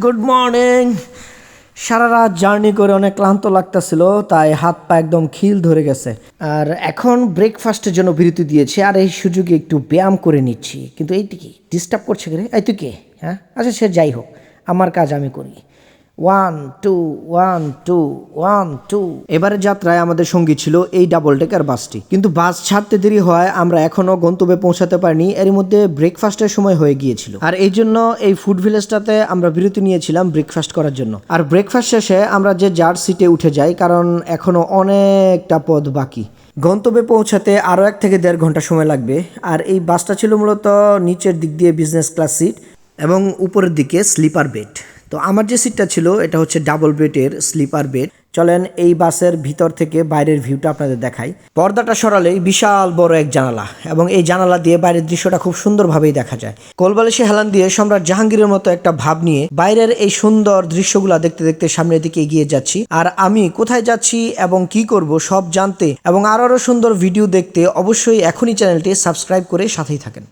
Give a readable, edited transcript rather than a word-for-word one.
Good morning. সারা রাত journey করে অনেক ক্লান্ত লাগতেছিল, তাই হাত পা একদম খিল ধরে গেছে। আর এখন ব্রেকফাস্টের জন্য বিরতি দিয়েছে, আর এই সুযোগে একটু ব্যায়াম করে নিচ্ছি। কিন্তু এইটি কি ডিস্টার্ব করছে রে? এই তুই কে? হ্যাঁ, আচ্ছা সে যাই হোক, আমার কাজ আমি করি। 1 2 1 2 1 2। এবারে যাত্রায় আমাদের সঙ্গী ছিল এই ডাবল ডেকার বাসটি, কিন্তু বাস ছাড়তে দেরি হওয়ায় আমরা এখনো গন্তব্যে পৌঁছাতে পারিনি। এর মধ্যে ব্রেকফাস্টের সময় হয়ে গিয়েছিল, আর এই জন্য এই ফুড ভিলেজটাতে আমরা বিরতি নিয়েছিলাম ব্রেকফাস্ট করার জন্য। আর ব্রেকফাস্ট শেষে আমরা যে যার সিটে উঠে যাই, কারণ এখনো অনেকটা পথ বাকি। গন্তব্যে পৌঁছাতে আরও 1 থেকে 1.5 ঘন্টা সময় লাগবে। আর এই বাসটা ছিল মূলত নিচের দিক দিয়ে বিজনেস ক্লাস সিট এবং উপরের দিকে স্লিপার বেড। তো আমার যে সিটটা ছিল এটা হচ্ছে ডাবল বেডের স্লিপার বেড। চলেন এই বাসের ভিতর থেকে বাইরের ভিউটা আপনাদের দেখাই। পর্দাটা সরালেই বিশাল বড় এক জানালা, এবং এই জানালা দিয়ে বাইরের দৃশ্যটা খুব সুন্দরভাবেই দেখা যায়। কোলবালিশে হেলান দিয়ে সম্রাট জাহাঙ্গীরের মতো একটা ভাব নিয়ে বাইরের এই সুন্দর দৃশ্যগুলা দেখতে দেখতে সামনের দিকে এগিয়ে যাচ্ছি। আর আমি কোথায় যাচ্ছি এবং কি করব সব জানতে এবং আরো সুন্দর ভিডিও দেখতে অবশ্যই এখনই চ্যানেলটি সাবস্ক্রাইব করে সাথেই থাকেন।